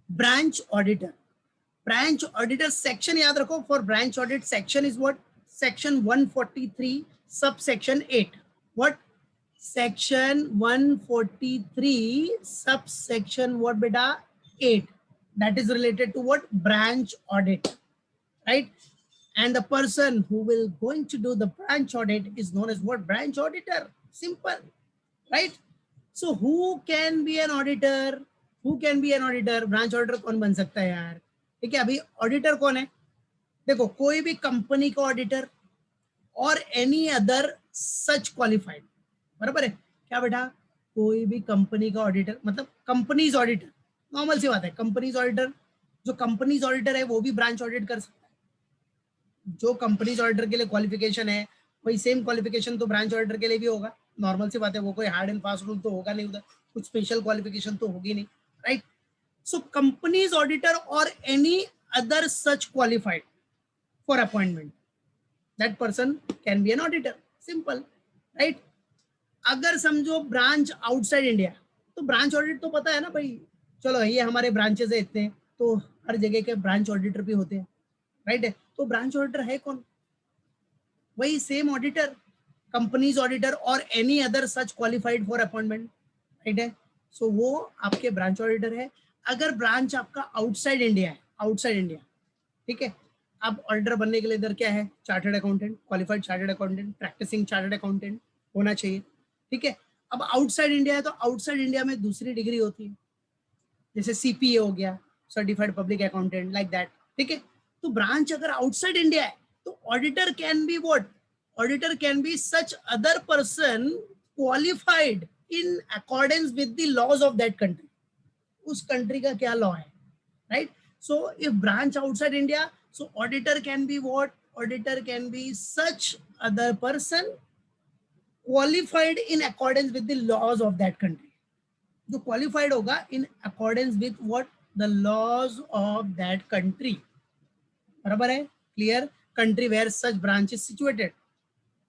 Branch auditor, branch auditor section याद रखो, for branch audit section is what, section 143 sub section 8, what, section 143 subsection what beta 8, that is related to what, branch audit, right? And the person who will going to do the branch audit is known as what, branch auditor, simple, right? So who can be an auditor, who can be an auditor, branch auditor कौन बन सकता है यार, ठीक है? अभी auditor कौन है, देखो कोई भी कंपनी का ऑडिटर और एनी अदर सच क्वालिफाइड, बराबर है क्या बेटा, कोई भी कंपनी का ऑडिटर, मतलब कंपनीज ऑडिटर, नॉर्मल सी बात है, कंपनीज ऑडिटर, जो कंपनीज ऑडिटर है वो भी ब्रांच ऑडिट कर सकता है। जो कंपनीज ऑडिटर के लिए क्वालिफिकेशन है वही सेम क्वालिफिकेशन तो ब्रांच ऑडिटर के लिए भी होगा, नॉर्मल सी बात है, वो कोई हार्ड एंड फास्ट रूल तो होगा नहीं, उधर कुछ स्पेशल क्वालिफिकेशन तो होगी नहीं, राइट? सो कंपनीज ऑडिटर और any other such qualified for appointment, that person can be an auditor, simple, right? अगर समझो ब्रांच आउटसाइड इंडिया, तो ब्रांच ऑडिट तो पता है ना भाई, चलो ये हमारे ब्रांचेस है इतने, तो हर जगह के ब्रांच ऑडिटर भी होते हैं, राइट है? तो ब्रांच ऑडिटर है कौन, वही सेम ऑडिटर, कंपनीज ऑडिटर और any other such qualified for appointment, right है? सो वो आपके ब्रांच ऑडिटर है। अगर ब्रांच आपका आउटसाइड इंडिया है, आउटसाइड इंडिया, ठीक है, अब ऑडिटर बनने के लिए इधर क्या है, chartered accountant, qualified chartered accountant, practicing chartered accountant होना चाहिए, ठीक है? अब आउटसाइड इंडिया है तो आउटसाइड इंडिया में दूसरी डिग्री होती है, जैसे सीपीए हो गया, certified public accountant, like that, ठीक है? तो ब्रांच अगर आउटसाइड इंडिया है तो auditor can be what, auditor can be such other person qualified in accordance with the laws of that country, उस कंट्री का क्या लॉ है, right? So if branch outside India, so auditor can be what, auditor can be such other person qualified in accordance with the laws of that country, जो qualified होगा in accordance with what, the laws of that country, बराबर है, clear? Country where such branch is situated,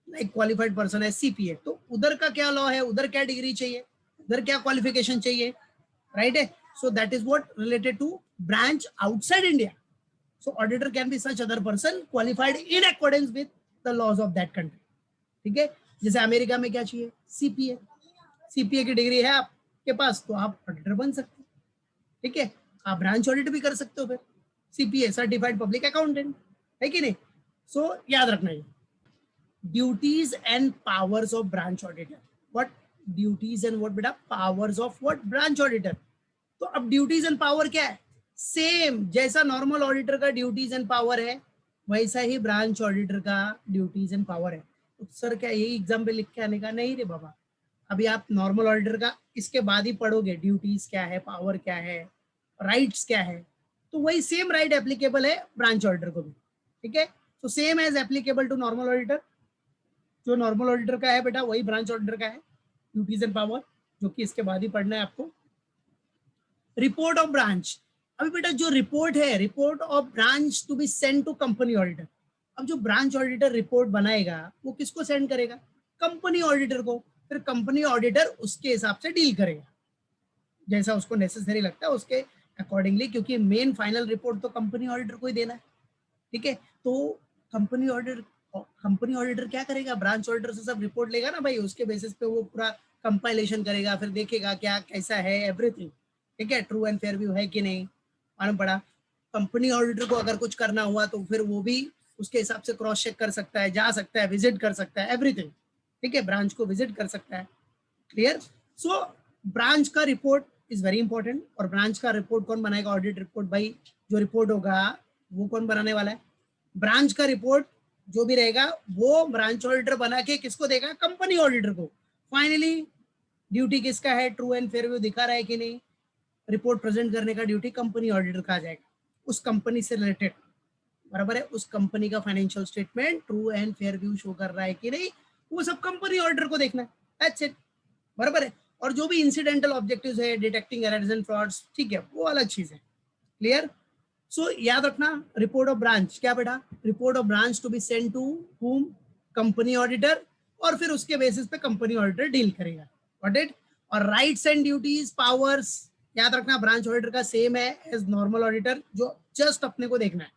like qualified person है CPA, तो उधर का क्या law है, उधर क्या डिग्री चाहिए, उधर क्या क्वालिफिकेशन चाहिए, राइट है? So that is what related to branch outside India. So auditor can be such other person qualified in accordance with the laws of that country. ठीक है? जैसे अमेरिका में क्या चाहिए, सीपीए, सीपीए की डिग्री है आपके पास तो आप ऑडिटर बन सकते हो, ठीक है? आप ब्रांच ऑडिट भी कर सकते हो फिर, सीपीए सर्टिफाइड पब्लिक अकाउंटेंट, है कि नहीं? सो याद रखना है duties and powers of branch auditor, what, duties and what बेटा, powers of what, branch auditor. तो अब ड्यूटीज एंड पावर क्या है, सेम जैसा नॉर्मल ऑडिटर का ड्यूटीज एंड पावर है वैसा ही ब्रांच ऑडिटर का ड्यूटीज एंड पावर है. तो सर क्या यही एग्जाम पे लिख के आने का, नहीं रे बाबा, अभी आप नॉर्मल ऑडिटर का इसके बाद ही पढ़ोगे ड्यूटीज क्या है, पावर क्या है, राइट्स क्या है, तो वही सेम राइट एप्लीकेबल है ब्रांच ऑडिटर को भी, ठीक है? So same as applicable to normal auditor, जो नॉर्मल ऑडिटर का है बेटा वही ब्रांच ऑडिटर का है, ड्यूटीज एंड पावर, जो कि इसके बाद ही पढ़ना है आपको. रिपोर्ट ऑफ ब्रांच, अभी बेटा जो रिपोर्ट है, report of branch to be send to company auditor. अब जो ब्रांच ऑडिटर रिपोर्ट बनाएगा वो किसको सेंड करेगा, कंपनी ऑडिटर को, फिर कंपनी ऑडिटर उसके हिसाब से डील करेगा जैसा उसको नेसेसरी लगता है उसके अकॉर्डिंगली, क्योंकि मेन फाइनल रिपोर्ट तो कंपनी ऑडिटर को ही देना है, ठीक है? तो कंपनी ऑडिटर क्या करेगा, ब्रांच ऑडिटर से सब रिपोर्ट लेगा ना भाई, उसके बेसिस पे वो पूरा कंपाइलेशन करेगा, फिर देखेगा क्या कैसा है एवरीथिंग, ठीक है? ट्रू एंड फेयर व्यू है कि नहीं, मालूम पड़ा? कंपनी ऑडिटर को अगर कुछ करना हुआ तो फिर वो भी उसके हिसाब से क्रॉस चेक कर सकता है, जा सकता है, विजिट कर सकता है, एवरीथिंग, ठीक है? ब्रांच को विजिट कर सकता है, क्लियर? सो ब्रांच का रिपोर्ट इज वेरी इंपॉर्टेंट. और ब्रांच का रिपोर्ट कौन बनाएगा, ऑडिट रिपोर्ट भाई, जो रिपोर्ट होगा वो कौन बनाने वाला है, ब्रांच का रिपोर्ट जो भी रहेगा वो ब्रांच ऑडिटर बना के किसको देगा, कंपनी ऑडिटर को. फाइनली ड्यूटी किसका है, ट्रू एंड फेयर व्यू दिखा रहा है कि नहीं, रिपोर्ट प्रेजेंट करने का ड्यूटी कंपनी ऑडिटर का आ जाएगा, उस कंपनी से रिलेटेड, बराबर है? उस कंपनी का financial statement true and fair view show कर रहा है कि नहीं, वो सब कंपनी ऑडिटर को देखना है, दैट्स इट, बराबर है? और जो भी इंसिडेंटल ऑब्जेक्टिव्स है, डिटेक्टिंग एरर्स एंड फ्रॉड्स, ठीक है, वो अलग चीज है, क्लियर? सो याद रखना, रिपोर्ट ऑफ ब्रांच क्या बेटा, report of branch to be send to whom, company auditor, और फिर उसके बेसिस पे कंपनी ऑडिटर डील करेगा, गॉट इट? और राइट्स एंड ड्यूटीज, पावर्स याद रखना ब्रांच ऑडिटर का सेम है एज नॉर्मल ऑडिटर, जो जस्ट अपने को देखना है।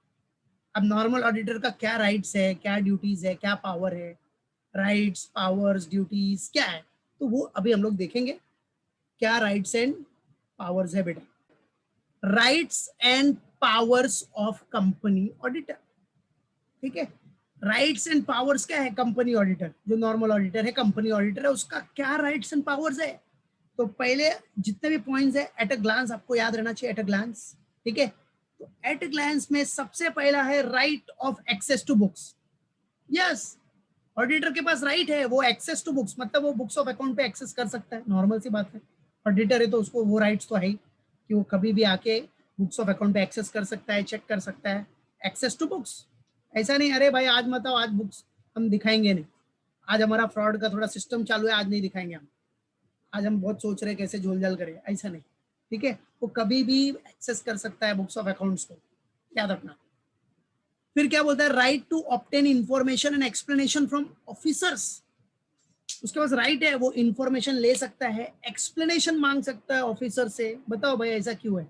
अब नॉर्मल ऑडिटर का क्या राइट्स है, क्या ड्यूटीज है, क्या पावर है, राइट्स पावर्स ड्यूटीज क्या है, तो वो अभी हम लोग देखेंगे क्या राइट्स एंड पावर्स है बेटा। Rights and powers of company auditor, ठीक है। राइट्स एंड पावर्स क्या है, कंपनी ऑडिटर जो नॉर्मल ऑडिटर है, कंपनी ऑडिटर है, उसका क्या राइट्स एंड पावर्स है। तो पहले जितने भी पॉइंट्स है एट अ ग्लांस आपको याद रहना चाहिए, एट अ ग्लांस, ठीक है। तो एट अ ग्लांस में सबसे पहला है right of access to books. Yes, auditor के पास राइट है, वो एक्सेस टू बुक्स मतलब वो बुक्स ऑफ अकाउंट पे एक्सेस कर सकता है, नॉर्मल सी बात है। ऑडिटर है तो उसको वो राइट्स तो है ही कि वो कभी भी आके बुक्स ऑफ अकाउंट पे एक्सेस कर सकता है, चेक कर सकता है, एक्सेस टू बुक्स। ऐसा नहीं अरे भाई आज मत आओ, आज बुक्स हम दिखाएंगे नहीं, आज हमारा फ्रॉड का थोड़ा सिस्टम चालू है, आज नहीं दिखाएंगे हम, आज हम बहुत सोच रहे हैं कैसे झोल झाल करें, ऐसा नहीं, ठीक है। वो कभी भी एक्सेस कर सकता है बुक्स ऑफ अकाउंट्स को, याद रखना। फिर क्या बोलता है, right to obtain information and explanation from officers. उसके पास राइट है, वो इंफॉर्मेशन ले सकता है, एक्सप्लेनेशन मांग सकता है ऑफिसर से, बताओ भाई ऐसा क्यों है,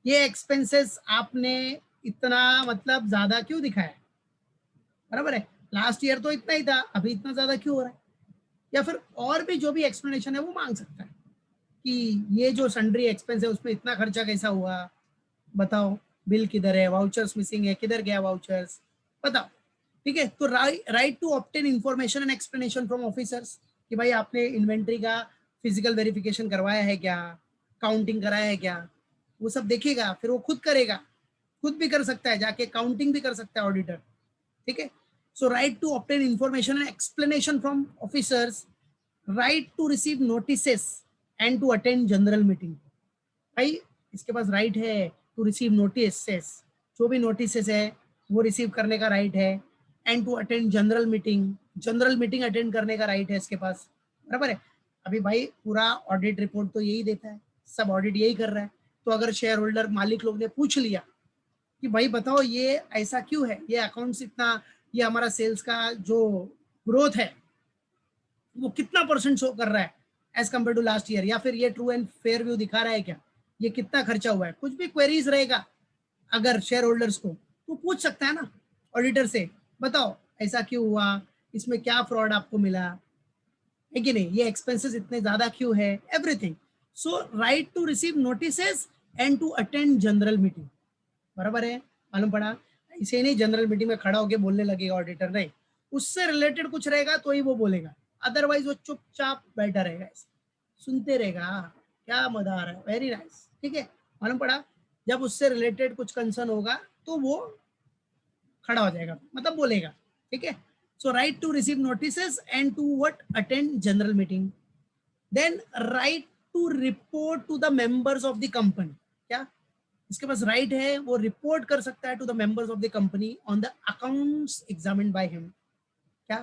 ये एक्सपेंसेस आपने इतना मतलब ज्यादा क्यों दिखाया, बराबर है। लास्ट ईयर तो इतना ही था, अभी इतना ज्यादा क्यों हो रहा है। या फिर और भी जो भी एक्सप्लेनेशन है वो मांग सकता है कि ये जो सन्ड्री एक्सपेंस है उसमें इतना खर्चा कैसा हुआ, बताओ, बिल किधर है, वाउचर्स मिसिंग है, किधर गया वाउचर्स, बताओ, ठीक है। तो right to obtain information and explanation from officers कि भाई आपने इन्वेंट्री का फिजिकल वेरिफिकेशन करवाया है क्या, काउंटिंग कराया है क्या, वो सब देखेगा, फिर वो खुद करेगा, खुद भी कर सकता है, जाके काउंटिंग भी कर सकता है ऑडिटर, ठीक है। So right to obtain information and explanation from officers, right to receive notices and to attend general meeting. भाई इसके पास राइट है टू रिसीव नोटिसेस, जो भी नोटिसेस है वो रिसीव करने का राइट है, and to attend general meeting, general meeting attend करने का राइट है इसके पास, बराबर है। अभी भाई पूरा ऑडिट रिपोर्ट तो यही देता है, सब ऑडिट यही कर रहा है। तो अगर शेयर होल्डर मालिक लोग ने पूछ लिया कि भाई बताओ ये ऐसा क्यों है, ये अकाउंट्स इतना, ये हमारा सेल्स का जो ग्रोथ है वो कितना परसेंट शो कर रहा है as compare to last year, या फिर ये ट्रू एंड फेयर व्यू दिखा रहा है क्या, ये कितना खर्चा हुआ है, कुछ भी क्वेरीज रहेगा अगर शेयर होल्डर्स को, तो पूछ सकता है ना ऑडिटर से, बताओ ऐसा क्यों हुआ, इसमें क्या फ्रॉड आपको मिला है कि नहीं, ये एक्सपेंसेस इतने ज्यादा क्यों है, everything. So right to receive notices and to attend general meeting, बराबर है, मालूम पड़ा। इसे नहीं जनरल मीटिंग में खड़ा होकर बोलने लगेगा ऑडिटर, नहीं, उससे रिलेटेड कुछ रहेगा तो ही वो बोलेगा, अदरवाइज वो चुपचाप बैठा रहेगा, सुनते रहेगा, क्या मजा आ रहा है, वेरी नाइस, ठीक है, मालूम पड़ा। जब उससे रिलेटेड कुछ कंसर्न होगा तो वो खड़ा हो जाएगा, मतलब बोलेगा, ठीक है। So right to receive notices and to what attend general meeting, then right to report to the members of the company. क्या इसके पास राइट है, वो रिपोर्ट कर सकता है to the members of the company on the accounts examined by him. क्या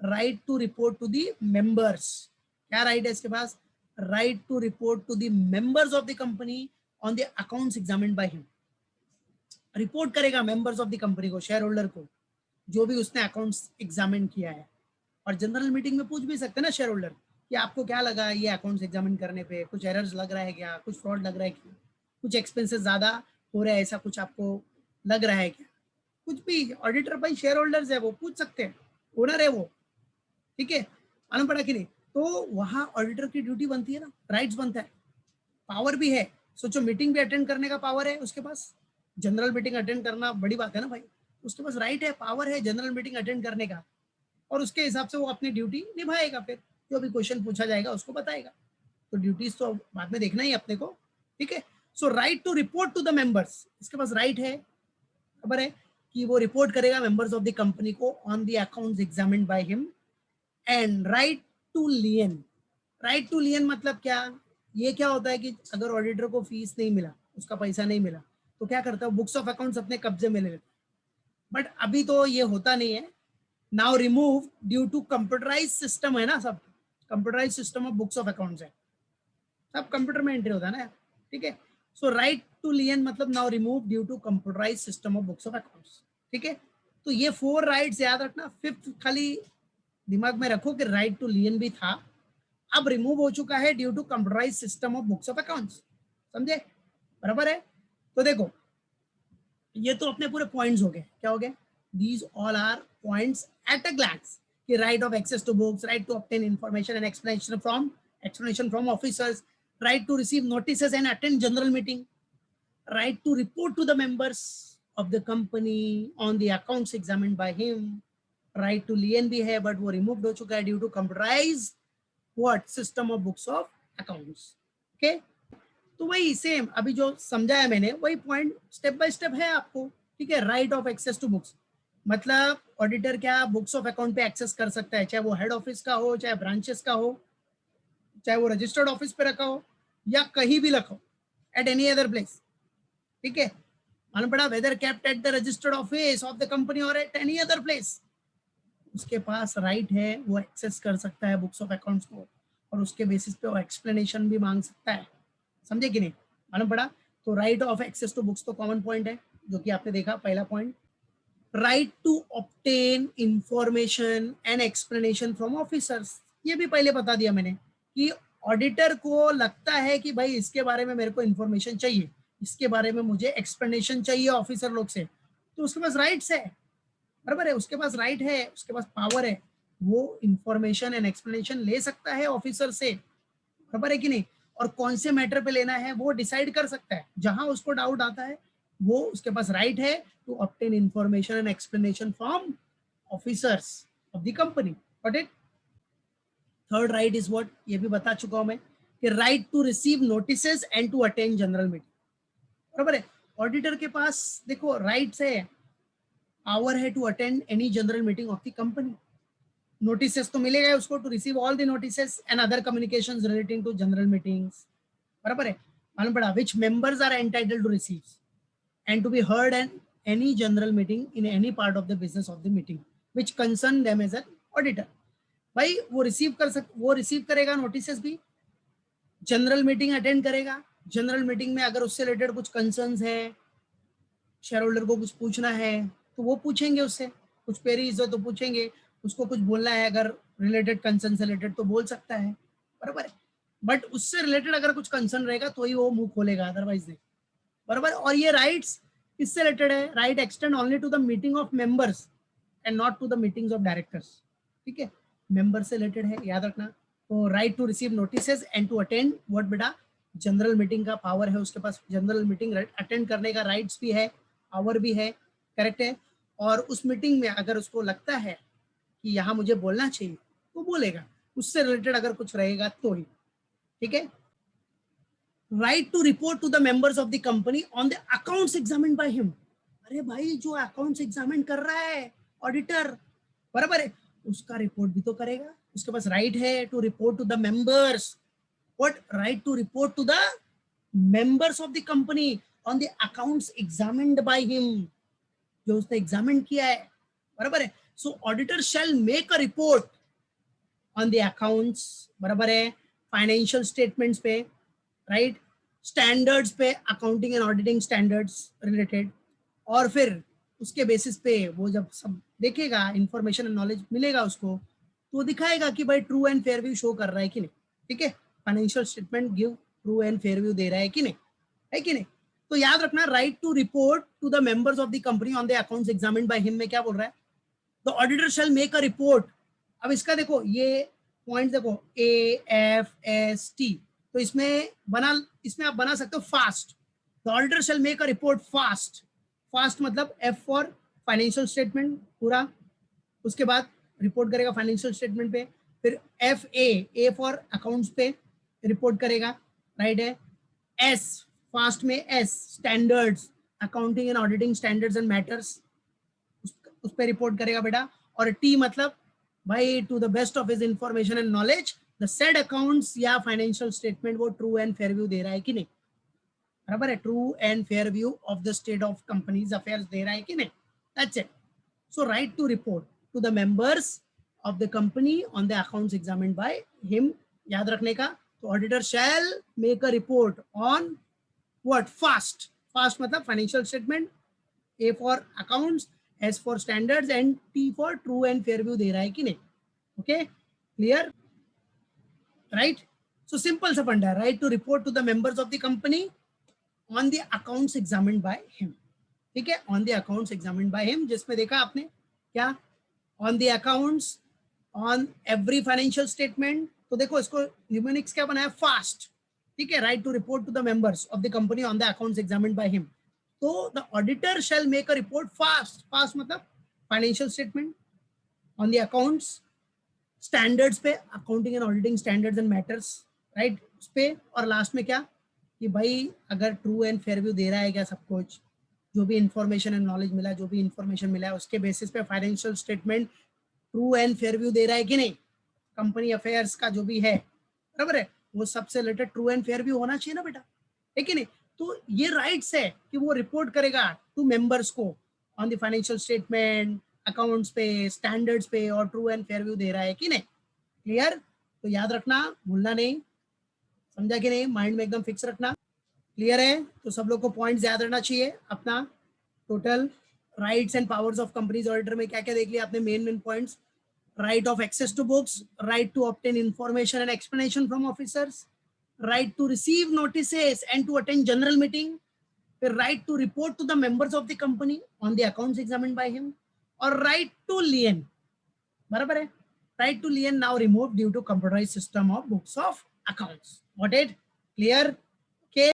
right to report to the members, क्या राइट है इसके पास, right to report to the members of the company on the accounts examined by him. Report करेगा members of the company को, share holder को, जो भी उसने अकाउंट्स एग्जामिन किया है। और जनरल मीटिंग में पूछ भी सकते हैं ना शेयर होल्डर कि आपको क्या लगा ये अकाउंट्स एग्जामिन करने पे, कुछ एरर्स लग रहा है क्या, कुछ फ्रॉड लग रहा है क्या, कुछ एक्सपेंसेस ज्यादा हो रहा है, ऐसा कुछ आपको लग रहा है क्या, कुछ भी। ऑडिटर भाई शेयर होल्डर्स है, वो पूछ सकते हैं, ओनर है वो, ठीक है, मालूम पड़ा कि नहीं। तो वहां ऑडिटर की ड्यूटी बनती है ना, राइट्स बनता है, पावर भी है। सोचो मीटिंग भी अटेंड करने का पावर है उसके पास, जनरल मीटिंग अटेंड करना बड़ी बात है ना भाई, उसके पास राइट है, पावर है जनरल मीटिंग अटेंड करने का, और उसके हिसाब से वो अपनी ड्यूटी निभाएगा, फिर जो भी क्वेश्चन पूछा जाएगा उसको बताएगा। तो ड्यूटीज तो बाद में देखना ही अपने को, ठीक है। So right to report to the members, इसके पास राइट है, खबर है कि वो रिपोर्ट करेगा मेंबर्स ऑफ द कंपनी को on the accounts examined by him. And right to lien, right to lien मतलब क्या, ये क्या होता है कि अगर ऑडिटर को फीस नहीं मिला, उसका पैसा नहीं मिला, तो क्या करता है, बुक्स ऑफ अकाउंट्स अपने कब्जे में ले लेता है। बट अभी तो ये होता नहीं है, now remove due to computerize system है ना, सब computerize system of books of accounts है, सब कंप्यूटर में एंट्री होता है ना, ठीक है। सो राइट टू लियन मतलब now remove due to computerize system of books of accounts, ठीक है। तो ये 4 राइट्स याद रखना, फिफ्थ खाली दिमाग में रखो कि राइट टू लियन भी था, अब रिमूव हो चुका है due to computerize system of books of accounts. समझे? बराबर है। तो देखो ये तो अपने पूरे पॉइंट्स हो गए। क्या हो गए? These all are points at a glance कि right of access to books, right to obtain information and explanation from officers, right to receive notices and attend general meeting, right to report to the members of the company on the accounts examined by him, right to lien भी है but वो removed हो चुका है due to computerized what system of books of accounts। okay? तो वही same अभी जो समझाया मैंने वही पॉइंट स्टेप बाय स्टेप है आपको। ठीक है? Right of access to books मतलब ऑडिटर क्या बुक्स ऑफ अकाउंट पे एक्सेस कर सकता है, चाहे वो हेड ऑफिस का हो, चाहे ब्रांचेस का हो, चाहे वो रजिस्टर्ड ऑफिस पे रखा हो या कहीं भी रखो, एट एनी अदर प्लेस। ठीक है? मालूम पड़ा? Whether kept at the registered office of the company और एट एनी अदर प्लेस, उसके पास राइट है, वो एक्सेस कर सकता है बुक्स ऑफ अकाउंट्स को और उसके बेसिस पे वो एक्सप्लेनेशन भी मांग सकता है। समझे कि नहीं? मालूम पड़ा? तो right of access to books तो कॉमन पॉइंट है जो कि आपने देखा पहला point. Right to obtain information and explanation from officers, ये भी पहले बता दिया मैंने कि ऑडिटर को लगता है कि भाई इसके बारे में मेरे को इंफॉर्मेशन चाहिए, इसके बारे में मुझे एक्सप्लेनेशन चाहिए ऑफिसर लोग से, तो उसके पास राइट्स है। बराबर है? उसके पास राइट है, उसके पास पावर है, वो इंफॉर्मेशन एंड एक्सप्लेनेशन ले सकता है ऑफिसर से। बराबर है कि नहीं? और कौन से मैटर पे लेना है वो डिसाइड कर सकता है। जहां उसको डाउट आता है वो उसके पास राइट है to obtain information and explanation from officers of the company. Got it? Third right is what? ये भी बता चुका हूं मैं कि right to receive notices and to attend general meeting. बराबर है? ऑडिटर के पास देखो राइट्स है, पावर है to attend any general meeting of the company. Notices तो मिलेगा उसको to receive all the notices and other communications relating to general meetings. बराबर है? मालूम पड़ा? Which members are entitled to receive and to be heard and any general meeting in any part of the business of the meeting which concern them as an auditor. भाई वो receive करेगा notices भी, general meeting attend करेगा। General meeting में अगर उससे related कुछ concerns है, शेयर होल्डर को कुछ पूछना है तो वो पूछेंगे उससे, कुछ क्वेरीज हो तो पूछेंगे, उसको कुछ बोलना है अगर रिलेटेड कंसर्न से रिलेटेड तो बोल सकता है। बराबर है? बट उससे रिलेटेड अगर कुछ कंसर्न रहेगा तो ही वो मुंह खोलेगा, अदरवाइज नहीं। बराबर? और ये राइट्स किससे रिलेटेड है? Right extend only to the meeting of members and not to the meetings of directors. ठीक है? मेंबर से रिलेटेड है, याद रखना। तो right to receive notices and to attend what बेटा? जनरल मीटिंग का पावर है उसके पास, जनरल मीटिंग अटेंड करने का राइट्स भी है, पावर भी है। करेक्ट है? और उस मीटिंग में अगर उसको लगता है कि यहाँ मुझे बोलना चाहिए तो बोलेगा, उससे रिलेटेड अगर कुछ रहेगा तो ही। ठीक है? Right to report to the members of the company on the accounts examined by him. अरे भाई जो अकाउंट्स एग्जामिन कर रहा है ऑडिटर, बराबर है, उसका रिपोर्ट भी तो करेगा। उसके पास राइट है to report to the members. What? Right to report to the members of the company on the accounts examined by him, जो उसने एग्जामिन किया है। बराबर है? So auditor shall make a report on the accounts. बराबर है? Financial statements पे, right, standards पे, accounting and auditing standards related, और फिर उसके बेसिस पे वो जब सब देखेगा, इंफॉर्मेशन एंड नॉलेज मिलेगा उसको, तो वो दिखाएगा कि भाई true and fair view show कर रहा है कि नहीं। ठीक है? Financial statement give true and fair view दे रहा है कि नहीं, है कि नहीं? तो याद रखना, right to report to the members of the company on the accounts examined by him में क्या बोल रहा है? The auditor shall make a report. अब इसका देखो ये पॉइंट देखो, AFST, तो इसमें आप बना सकते हो fast. The auditor shall make a report fast. Fast मतलब F फॉर फाइनेंशियल स्टेटमेंट पूरा, उसके बाद रिपोर्ट करेगा फाइनेंशियल स्टेटमेंट पे, फिर A फॉर अकाउंट्स पे रिपोर्ट करेगा, राइट है। S फास्ट में S standards, accounting and auditing standards and matters, उस पर रिपोर्ट करेगा बेटा। और T मतलब भाई to the best of his information and knowledge the said accounts या फाइनेंशियल स्टेटमेंट वो ट्रू एंड फेयर व्यू दे रहा है कि नहीं। बराबर है? True and fair view of the state of company's affairs दे रहा है कि नहीं। That's it. So right to report to the members of the company on the accounts examined by him, याद रखने का। तो auditor shall make a report on what? Fast. Fast मतलब financial statement, A for accounts, S for standards and T for true and fair view दे रहा है कि नहीं। Okay? Clear? Right. So simple सा फंडा है, right to report to the members of the company on the accounts examined by him. ठीक है, on the accounts examined by him, जिसमें देखा आपने क्या, on the accounts, on every financial statement. तो देखो इसको न्यूमेरिक्स क्या बनाया, फास्ट. ठीक है, right to report to the members of the company on the accounts examined by him. तो the auditor shall make a report fast. Fast मतलब financial statement, on the accounts, standards पे, accounting and auditing standards and matters, right उस पे, और last में क्या कि भाई अगर ट्रू एंड फेयर व्यू दे रहा है क्या, सब कुछ जो भी इंफॉर्मेशन एंड नॉलेज मिला, जो भी इंफॉर्मेशन मिला है उसके बेसिस पे financial statement true and fair view दे रहा है कि नहीं, कंपनी अफेयर्स का जो भी है, बराबर है, वो सबसे related true and fair view होना चाहिए ना बेटा, है कि नहीं. तो ये राइट्स है कि वो रिपोर्ट करेगा टू मेंबर्स को on the financial statement, accounts पे, स्टैंडर्ड्स पे, और ट्रू एंड फेयर व्यू दे रहा है कि नहीं. क्लियर. तो याद रखना, भूलना नहीं, समझा कि नहीं, माइंड में एकदम फिक्स रखना. क्लियर है. तो सब लोग को पॉइंट्स याद रखना चाहिए अपना. Total rights and powers of companies auditor में क्या क्या देख लिया आपने, main points. right of access to books, right to obtain information and explanation from officers, right to receive notices and to attend general meeting, the right to report to the members of the company on the accounts examined by him, or right to lien. बराबर है. Right to lien now removed due to computerized system of books of accounts. Got it? Clear?